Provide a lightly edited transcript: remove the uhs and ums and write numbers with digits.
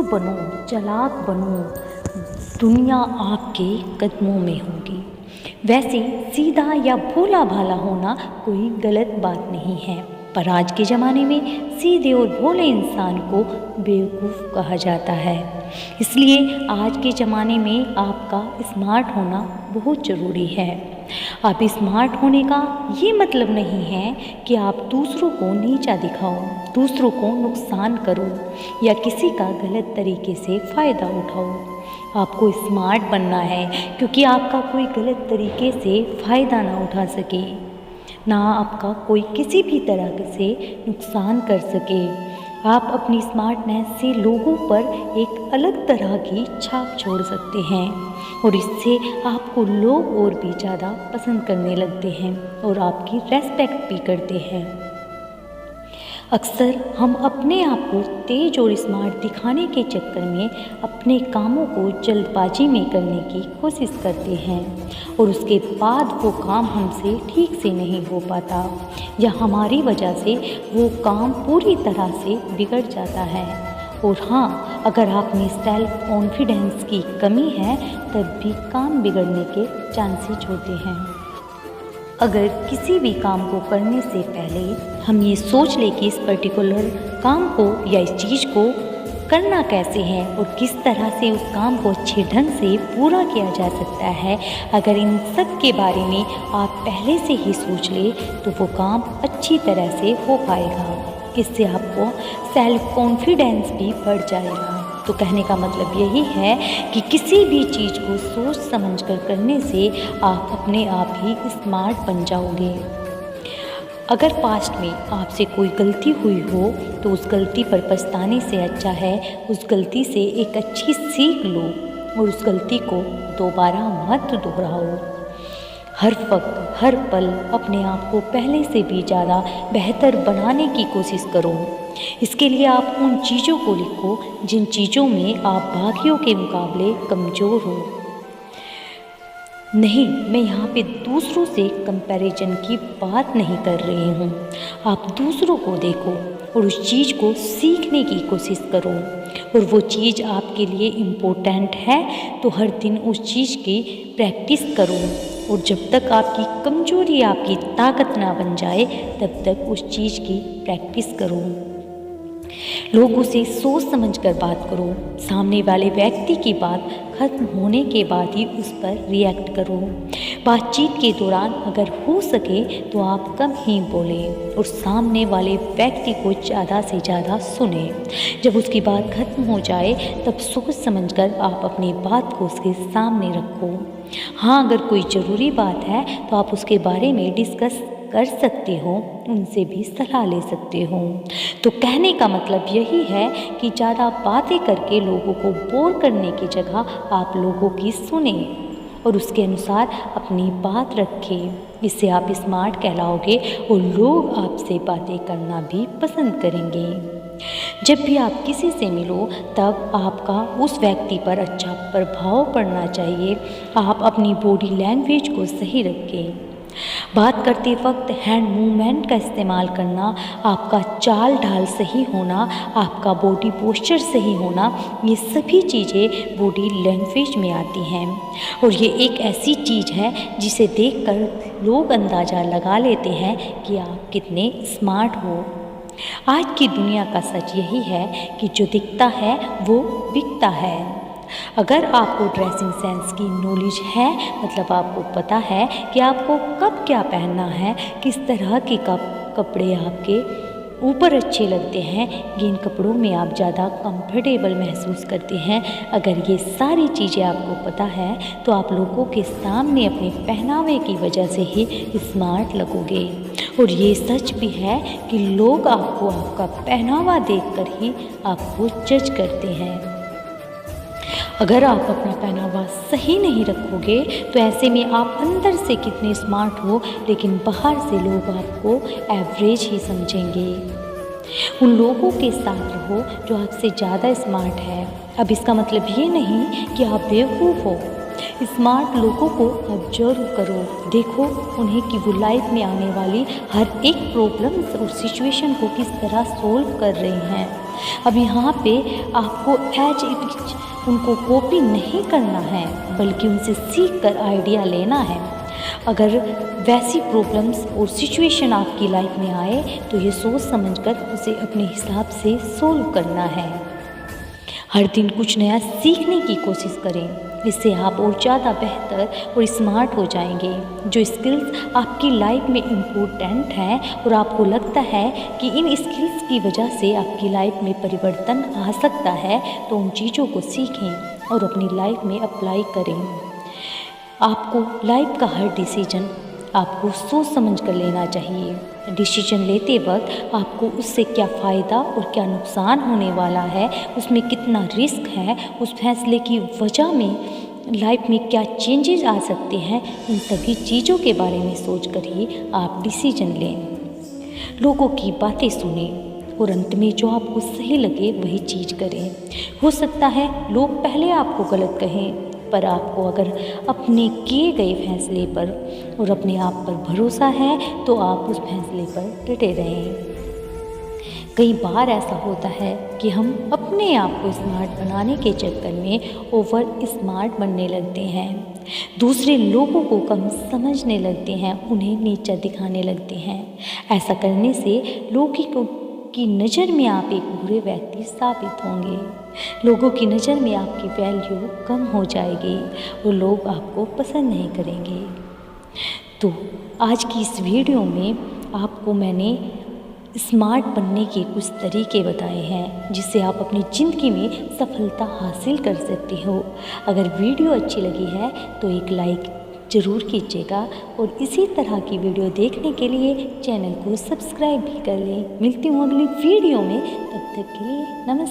बनो, चालाक बनो, दुनिया आपके कदमों में होगी। वैसे सीधा या भोला भाला होना कोई गलत बात नहीं है, पर आज के ज़माने में सीधे और भोले इंसान को बेवकूफ़ कहा जाता है। इसलिए आज के ज़माने में आपका स्मार्ट होना बहुत ज़रूरी है। आप स्मार्ट होने का ये मतलब नहीं है कि आप दूसरों को नीचा दिखाओ, दूसरों को नुकसान करो या किसी का गलत तरीके से फ़ायदा उठाओ। आपको स्मार्ट बनना है क्योंकि आपका कोई गलत तरीके से फ़ायदा ना उठा सके, ना आपका कोई किसी भी तरह से नुकसान कर सके। आप अपनी स्मार्टनेस से लोगों पर एक अलग तरह की छाप छोड़ सकते हैं और इससे आपको लोग और भी ज़्यादा पसंद करने लगते हैं और आपकी रेस्पेक्ट भी करते हैं। अक्सर हम अपने आप को तेज और स्मार्ट दिखाने के चक्कर में अपने कामों को जल्दबाजी में करने की कोशिश करते हैं और उसके बाद वो काम हमसे ठीक से नहीं हो पाता या हमारी वजह से वो काम पूरी तरह से बिगड़ जाता है। और हाँ, अगर आप में सेल्फ कॉन्फिडेंस की कमी है तब भी काम बिगड़ने के चांसेस होते हैं। अगर किसी भी काम को करने से पहले हम ये सोच लें कि इस पर्टिकुलर काम को या इस चीज़ को करना कैसे है और किस तरह से उस काम को अच्छे ढंग से पूरा किया जा सकता है, अगर इन सब के बारे में आप पहले से ही सोच लें तो वो काम अच्छी तरह से हो पाएगा। इससे आपको सेल्फ कॉन्फिडेंस भी बढ़ जाएगा। तो कहने का मतलब यही है कि किसी भी चीज़ को सोच समझ कर करने से आप अपने आप ही स्मार्ट बन जाओगे। अगर पास्ट में आपसे कोई गलती हुई हो तो उस गलती पर पछताने से अच्छा है उस गलती से एक अच्छी सीख लो और उस गलती को दोबारा मत दोहराओ। हर वक्त हर पल अपने आप को पहले से भी ज़्यादा बेहतर बनाने की कोशिश करो। इसके लिए आप उन चीज़ों को लिखो जिन चीज़ों में आप बाकियों के मुकाबले कमज़ोर हो। नहीं, मैं यहाँ पे दूसरों से कंपैरिजन की बात नहीं कर रही हूँ। आप दूसरों को देखो और उस चीज़ को सीखने की कोशिश करो और वो चीज़ आपके लिए इम्पोर्टेंट है तो हर दिन उस चीज़ की प्रैक्टिस करो और जब तक आपकी कमज़ोरी आपकी ताकत ना बन जाए तब तक उस चीज़ की प्रैक्टिस करो। लोगों से सोच समझ कर बात करो। सामने वाले व्यक्ति की बात खत्म होने के बाद ही उस पर रिएक्ट करो। बातचीत के दौरान अगर हो सके तो आप कम ही बोलें और सामने वाले व्यक्ति को ज़्यादा से ज़्यादा सुने। जब उसकी बात खत्म हो जाए तब सोच समझ कर आप अपनी बात को उसके सामने रखो। हाँ, अगर कोई ज़रूरी बात है तो आप उसके बारे में डिस्कस कर सकते हो, उनसे भी सलाह ले सकते हो। तो कहने का मतलब यही है कि ज़्यादा बातें करके लोगों को बोर करने की जगह आप लोगों की सुने और उसके अनुसार अपनी बात रखें। इससे आप स्मार्ट कहलाओगे और लोग आपसे बातें करना भी पसंद करेंगे। जब भी आप किसी से मिलो तब आपका उस व्यक्ति पर अच्छा प्रभाव पड़ना चाहिए। आप अपनी बॉडी लैंग्वेज को सही रखें। बात करते वक्त हैंड मूवमेंट का इस्तेमाल करना, आपका चाल ढाल सही होना, आपका बॉडी पोस्चर सही होना, ये सभी चीज़ें बॉडी लैंग्वेज में आती हैं और ये एक ऐसी चीज़ है जिसे देखकर लोग अंदाज़ा लगा लेते हैं कि आप कितने स्मार्ट हो। आज की दुनिया का सच यही है कि जो दिखता है वो बिकता है। अगर आपको ड्रेसिंग सेंस की नॉलेज है, मतलब आपको पता है कि आपको कब क्या पहनना है, किस तरह के कपड़े आपके ऊपर अच्छे लगते हैं, किन कपड़ों में आप ज़्यादा कंफर्टेबल महसूस करते हैं, अगर ये सारी चीज़ें आपको पता है तो आप लोगों के सामने अपने पहनावे की वजह से ही स्मार्ट लगोगे। और ये सच भी है कि लोग आपको आपका पहनावा देखकर ही आपको जज करते हैं। अगर आप अपना पहनावा सही नहीं रखोगे तो ऐसे में आप अंदर से कितने स्मार्ट हो लेकिन बाहर से लोग आपको एवरेज ही समझेंगे। उन लोगों के साथ रहो जो आपसे ज़्यादा स्मार्ट है। अब इसका मतलब ये नहीं कि आप बेवकूफ़ हो स्मार्ट लोगों को ऑब्जर्व करो, देखो उन्हें कि वो लाइफ में आने वाली हर एक प्रॉब्लम्स और सिचुएशन को किस तरह सोल्व कर रहे हैं। अब यहाँ पे आपको एज इट उनको कॉपी नहीं करना है, बल्कि उनसे सीख कर आइडिया लेना है। अगर वैसी प्रॉब्लम्स और सिचुएशन आपकी लाइफ में आए तो ये सोच समझकर उसे अपने हिसाब से सोल्व करना है। हर दिन कुछ नया सीखने की कोशिश करें, इससे आप और ज़्यादा बेहतर और स्मार्ट हो जाएंगे। जो स्किल्स आपकी लाइफ में इम्पोर्टेंट हैं और आपको लगता है कि इन स्किल्स की वजह से आपकी लाइफ में परिवर्तन आ सकता है, तो उन चीज़ों को सीखें और अपनी लाइफ में अप्लाई करें। आपको लाइफ का हर डिसीजन आपको सोच समझ कर लेना चाहिए। डिसीजन लेते वक्त आपको उससे क्या फ़ायदा और क्या नुकसान होने वाला है, उसमें कितना रिस्क है, उस फैसले की वजह में लाइफ में क्या चेंजेस आ सकते हैं, इन सभी चीज़ों के बारे में सोचकर ही आप डिसीजन लें। लोगों की बातें सुनें और अंत में जो आपको सही लगे वही चीज़ करें। हो सकता है लोग पहले आपको गलत कहें, पर आपको अगर अपने किए गए फैसले पर और अपने आप पर भरोसा है तो आप उस फैसले पर डटे रहें। कई बार ऐसा होता है कि हम अपने आप को स्मार्ट बनाने के चक्कर में ओवर स्मार्ट बनने लगते हैं, दूसरे लोगों को कम समझने लगते हैं, उन्हें नीचा दिखाने लगते हैं। ऐसा करने से लोगों की नज़र में आप एक बुरे व्यक्ति साबित होंगे। लोगों की नज़र में आपकी वैल्यू कम हो जाएगी और लोग आपको पसंद नहीं करेंगे। तो आज की इस वीडियो में आपको मैंने स्मार्ट बनने के कुछ तरीके बताए हैं, जिससे आप अपनी ज़िंदगी में सफलता हासिल कर सकते हो। अगर वीडियो अच्छी लगी है तो एक लाइक ज़रूर कीजिएगा और इसी तरह की वीडियो देखने के लिए चैनल को सब्सक्राइब भी कर लें। मिलती हूँ अगली वीडियो में, तब तक के लिए नमस्कार।